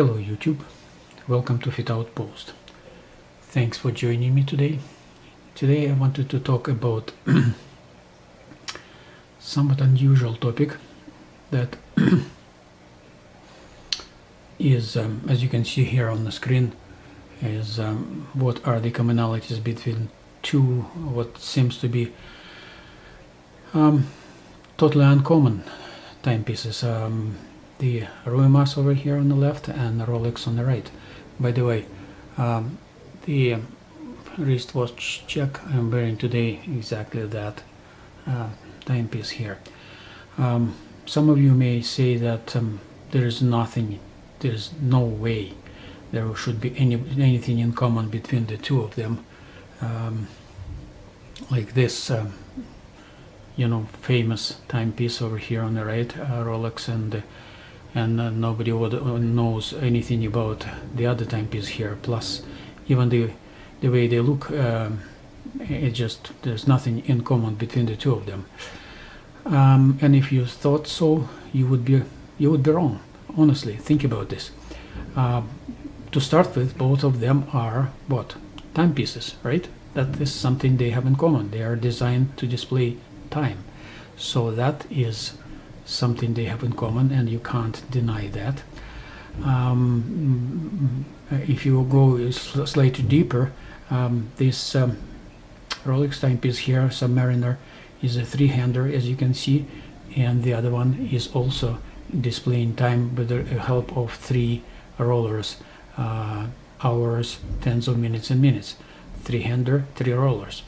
Hello YouTube, welcome to Fit Outpost. Thanks for joining me today. Today I wanted to talk about somewhat unusual topic that is, as you can see here on the screen, is what are the commonalities between two what seems to be totally uncommon timepieces. The Ruimas over here on the left and the Rolex on the right. By the way, the wristwatch check I'm wearing today exactly that timepiece here. Some of you may say that there is no way there should be anything in common between the two of them, like this famous timepiece over here on the right, Rolex, and nobody knows anything about the other timepiece here. Plus, even the way they look, there's nothing in common between the two of them. And if you thought so, you would be wrong. Honestly, think about this. To start with, both of them are what? Timepieces, right? That is something they have in common. They are designed to display time, so that is something they have in common, and you can't deny that. If you go slightly deeper, this Rolex timepiece here, Submariner, is a three-hander, as you can see, and the other one is also displaying time with the help of three rollers, hours, tens of minutes, and minutes. Three-hander, three rollers,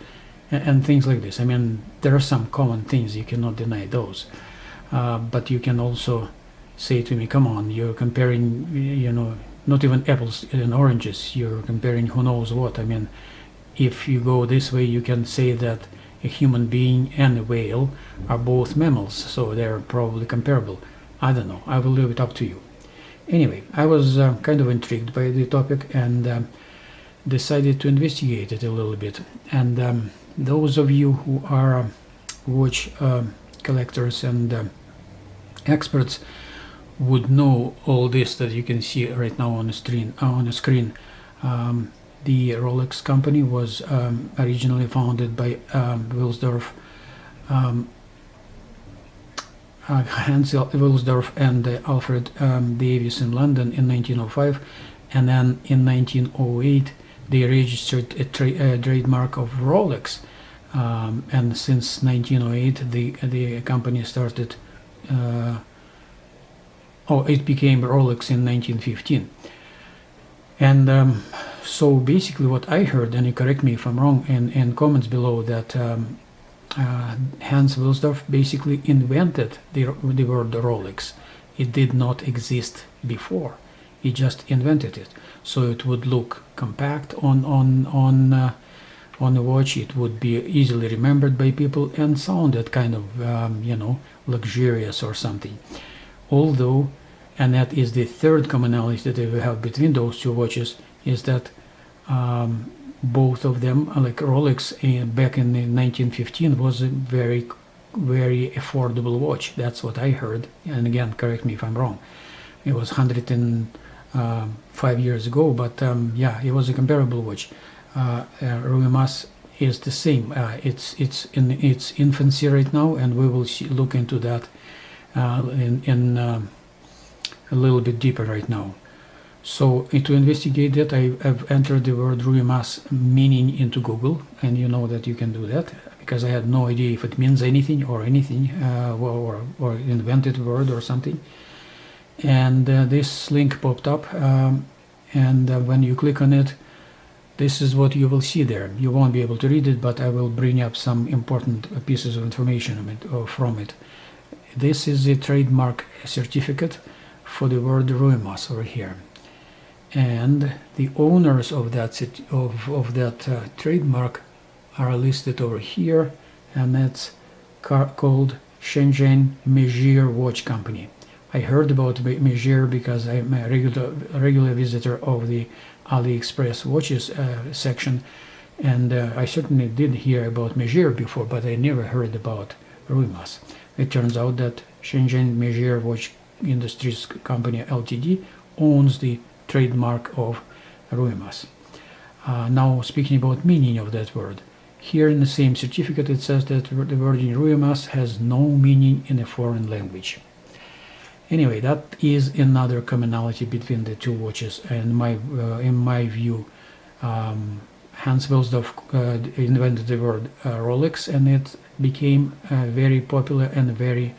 and things like this. I mean, there are some common things, you cannot deny those. But you can also say to me, come on, you're comparing, not even apples and oranges, you're comparing who knows what. I mean, if you go this way, you can say that a human being and a whale are both mammals, so they're probably comparable. I don't know, I will leave it up to you. Anyway, I was kind of intrigued by the topic and decided to investigate it a little bit. And those of you who are watch collectors and experts would know all this that you can see right now on the screen. The Rolex company was originally founded by Wilsdorf, Hans Wilsdorf and Alfred Davis in London in 1905, and then in 1908 they registered a trademark of Rolex, and since 1908 the company started. It became Rolex in 1915. And so basically what I heard, and you correct me if I'm wrong in comments below, that Hans Wilsdorf basically invented the word Rolex. It did not exist before. He just invented it. So it would look compact on the watch, it would be easily remembered by people and sounded kind of luxurious or something. Although, and that is the third commonality that we have between those two watches, is that both of them, like Rolex back in 1915, was a very, very affordable watch. That's what I heard, and again, correct me if I'm wrong. It was 105 years ago, but yeah, it was a comparable watch. Ruimas is the same. It's in its infancy right now, and we will look into that in a little bit deeper right now. So to investigate that, I've entered the word Ruimas meaning into Google, and you know that you can do that, because I had no idea if it means anything or invented word or something. And this link popped up, and when you click on it, this is what you will see there. You won't be able to read it, but I will bring up some important pieces of information from it. This is a trademark certificate for the word Ruimas over here, and the owners of that trademark are listed over here, and that's called Shenzhen Mejir Watch Company. I heard about Mejir because I'm a regular visitor of the AliExpress watches section, and I certainly did hear about Mejir before, but I never heard about Ruimas. It turns out that Shenzhen Mejir Watch Industries Company Ltd owns the trademark of Ruimas. Now, speaking about meaning of that word, here in the same certificate it says that the word Ruimas has no meaning in a foreign language. Anyway, that is another commonality between the two watches, and in my view, Hans Wilsdorf invented the word Rolex, and it became very popular and very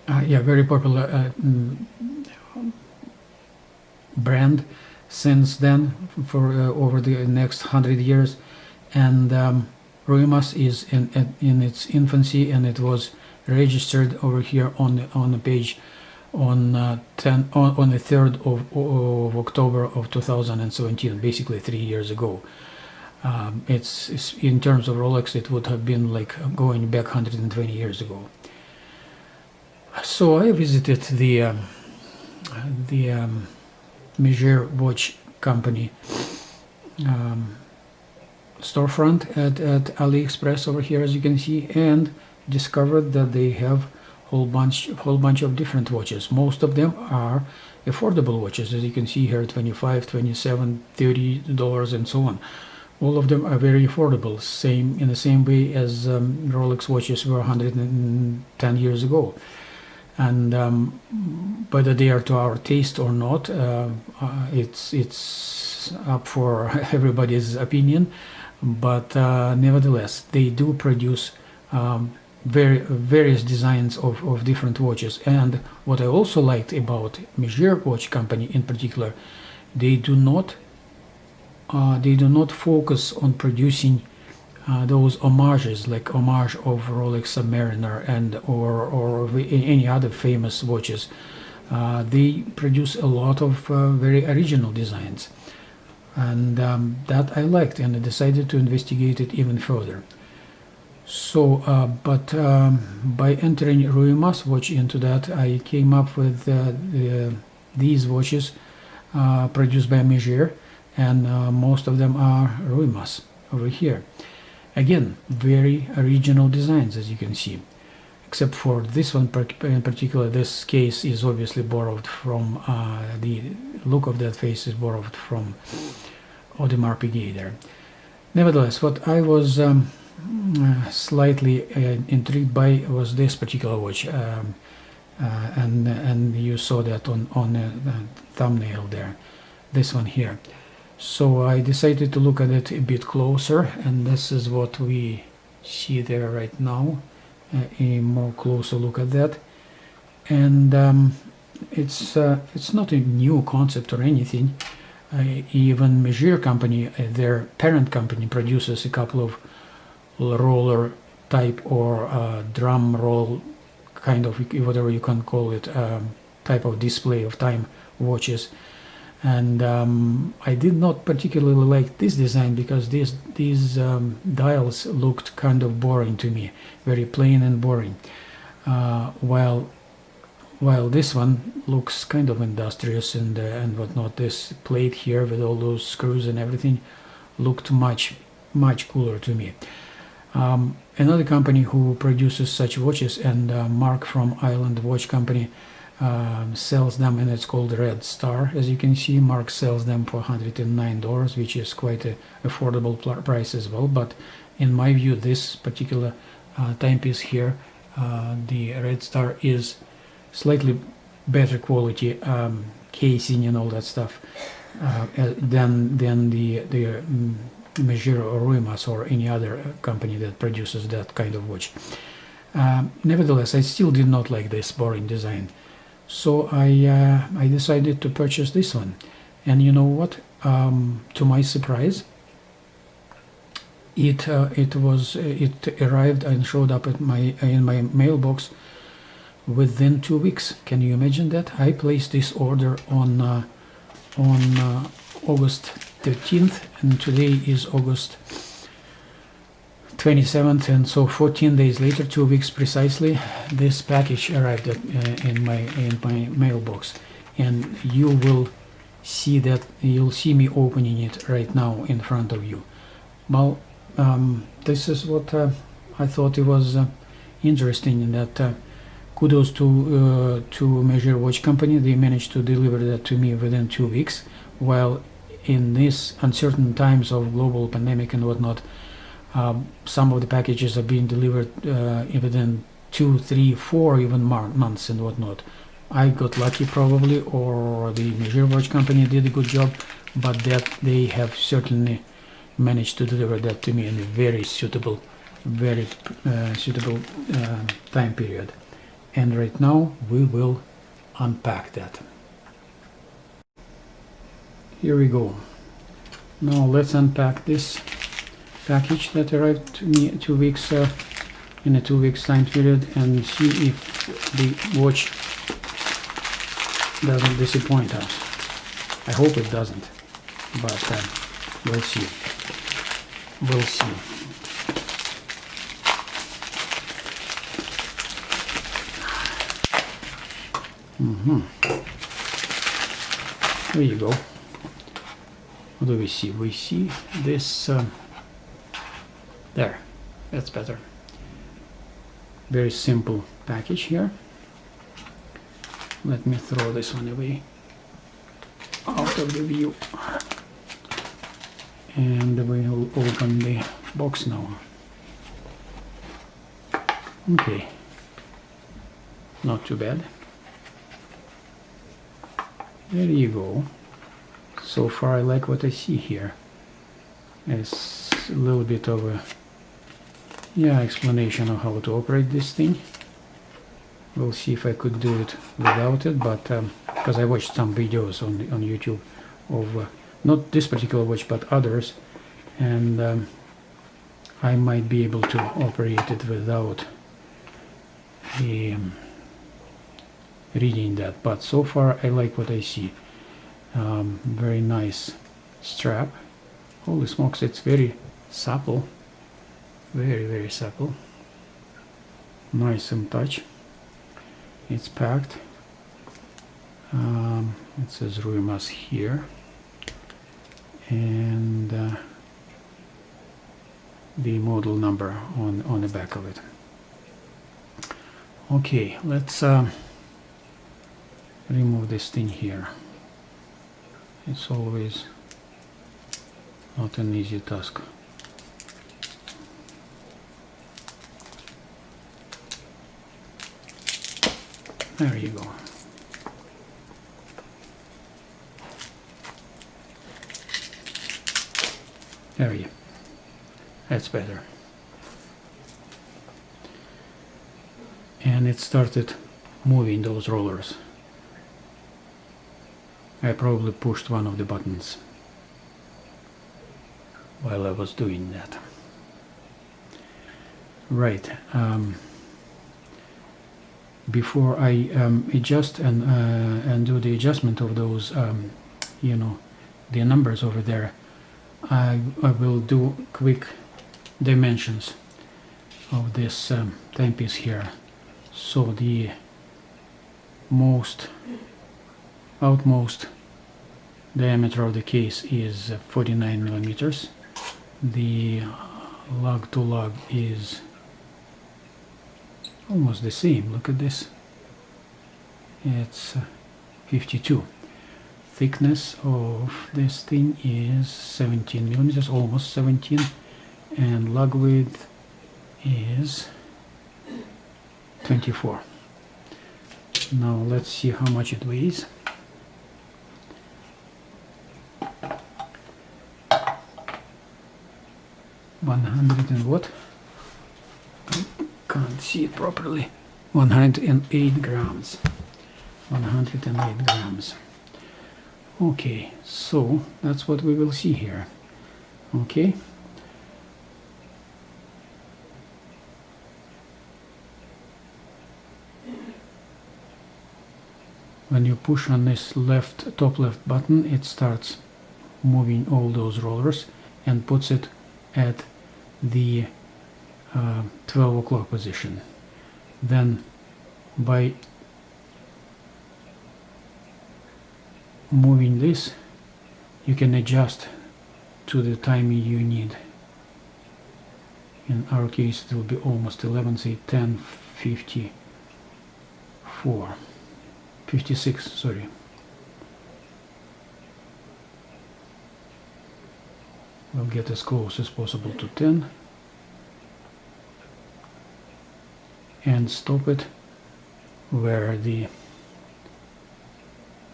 very popular brand since then for over the next 100 years. And Ruimas is in its infancy, and it was registered over here on the page on the 3rd of October of 2017, basically 3 years ago. It's in terms of Rolex, it would have been like going back 120 years ago. So I visited the Measure watch company storefront at AliExpress over here, as you can see, and discovered that they have whole bunch of different watches. Most of them are affordable watches, as you can see here, $25, $27, $30, and so on. All of them are very affordable, in the same way as Rolex watches were 110 years ago. And whether they are to our taste or not, it's up for everybody's opinion. But nevertheless, they do produce various designs of different watches. And what I also liked about Measure watch company in particular, they do not focus on producing those homages, like homage of Rolex Submariner and or any other famous watches. They produce a lot of very original designs, and that I liked, and I decided to investigate it even further. So, by entering Ruimas watch into that, I came up with these watches produced by Measure, and most of them are Ruimas over here. Again, very original designs, as you can see, except for this one in particular. This case is obviously borrowed from the look of that face is borrowed from Audemars Piguet there. Nevertheless, what I was slightly intrigued by was this particular watch, and you saw that on the thumbnail there, this one here. So I decided to look at it a bit closer, and this is what we see there right now, a more closer look at that. And it's not a new concept or anything. Even Measure company, their parent company, produces a couple of roller type or drum roll kind of, whatever you can call it, type of display of time watches. And I did not particularly like this design because these dials looked kind of boring to me, very plain and boring. While this one looks kind of industrious and whatnot. This plate here with all those screws and everything looked much cooler to me. Another company who produces such watches, and Mark from Island Watch Company sells them, and it's called Red Star. As you can see, Mark sells them for $109, which is quite an affordable price as well. But in my view, this particular timepiece here, the Red Star, is slightly better quality casing and all that stuff than the Measure or Ruimas or any other company that produces that kind of watch. Nevertheless, I still did not like this boring design. So I decided to purchase this one, and you know what? To my surprise, it arrived and showed up at in my mailbox within 2 weeks. Can you imagine that? I placed this order on August 13th, and today is August 27th, and so 14 days later, 2 weeks precisely, this package arrived in my mailbox, and you will see that. You'll see me opening it right now in front of you. Well, this is what I thought it was interesting, in that kudos to Measure Watch Company. They managed to deliver that to me within 2 weeks, while in these uncertain times of global pandemic and whatnot, some of the packages are being delivered within 2, 3, 4 even months and whatnot. I got lucky probably, or the Measure Watch Company did a good job, but that they have certainly managed to deliver that to me in a very suitable time period. And right now we will unpack that. Here we go. Now let's unpack this package that arrived to me 2 weeks in a 2 weeks time period, and see if the watch doesn't disappoint us. I hope it doesn't, but we'll see. We'll see. There you go. What do we see? We see this there. That's better. Very simple package here. Let me throw this one away out of the view, and we'll open the box now. Okay, not too bad. There you go. So far I like what I see here. It's a little bit of a explanation of how to operate this thing. We'll see if I could do it without it, but because I watched some videos on YouTube of not this particular watch but others, and I might be able to operate it without reading that. But so far I like what I see. Very nice strap. Holy smokes, it's very supple, very supple, nice in touch. It's packed. It says Ruimas here, and the model number on the back of it. Okay, let's remove this thing here. It's always not an easy task. There you go. There you go. That's better. And it started moving those rollers. I probably pushed one of the buttons while I was doing that. Right. Before I adjust and do the adjustment of those, the numbers over there, I will do quick dimensions of this timepiece here. So the outmost diameter of the case is 49 millimeters. The lug to lug is almost the same. Look at this. It's 52. Thickness of this thing is 17 millimeters, almost 17, and lug width is 24. Now let's see how much it weighs. And what? Can't see it properly. 108 grams. 108 grams. Okay, so that's what we will see here. Okay. When you push on this top left button, it starts moving all those rollers and puts it at the 12 o'clock position. Then by moving this, you can adjust to the time you need. In our case it will be almost 11, say 10:50 54, 56, sorry. We'll get as close as possible to 10 and stop it where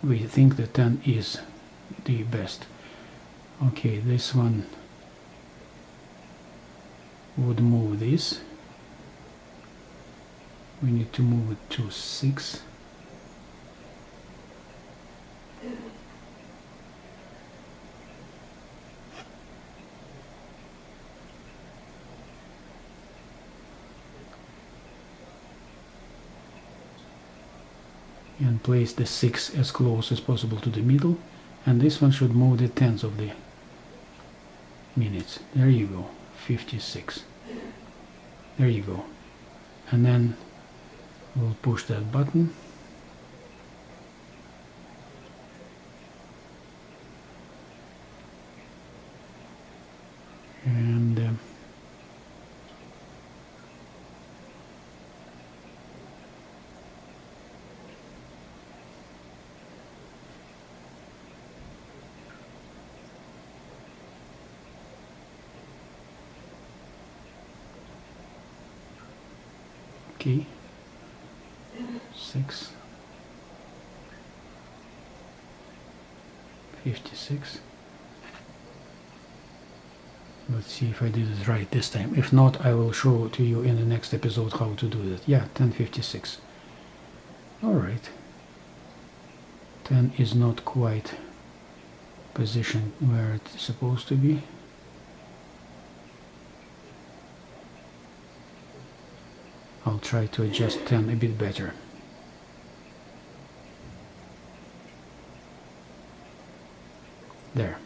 we think the 10 is the best. Okay, this one would move this. We need to move it to 6. And place the 6 as close as possible to the middle, and this one should move the tenths of the minutes. There you go, 56. There you go. And then we'll push that button. And okay, 6, 56. Let's see if I did it right this time. If not, I will show to you in the next episode how to do that. Yeah, 10:56. All right. 10 is not quite positioned where it's supposed to be. I'll try to adjust 10 a bit better. There.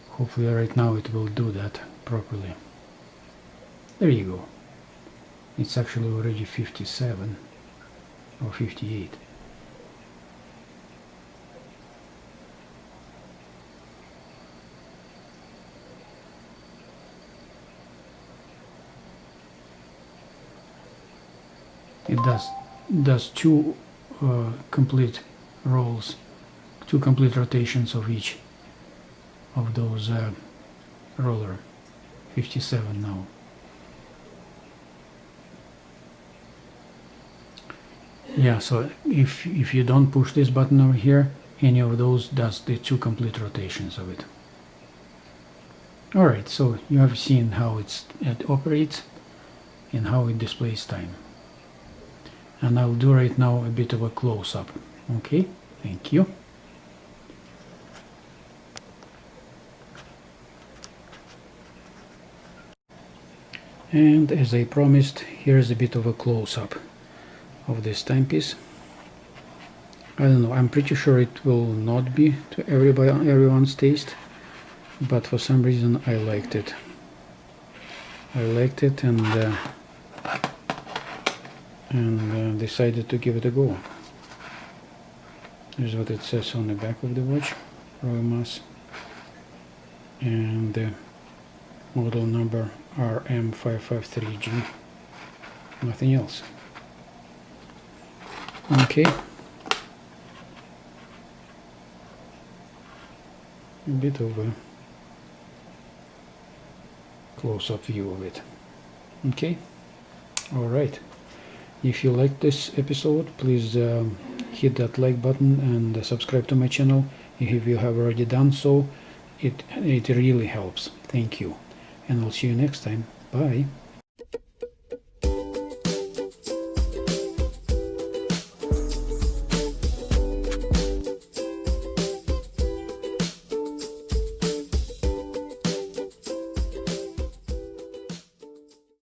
Hopefully right now it will do that properly. There you go. It's actually already 57 or 58. It does two complete rolls, 2 complete rotations of each of those roller. 57 now. Yeah, so if you don't push this button over here, any of those does the 2 complete rotations of it. Alright, so you have seen how it operates and how it displays time. And I'll do right now a bit of a close-up. Okay, thank you. And as I promised, here's a bit of a close-up of this timepiece. I don't know, I'm pretty sure it will not be to everyone's taste, but for some reason I liked it. I liked it and decided to give it a go. Here's what it says on the back of the watch: Ruimas, and the model number RM553G. Nothing else. Okay. A bit of a close-up view of it. Okay. All right. If you like this episode, please hit that like button and subscribe to my channel. If you have already done so, it really helps. Thank you. And I'll see you next time. Bye.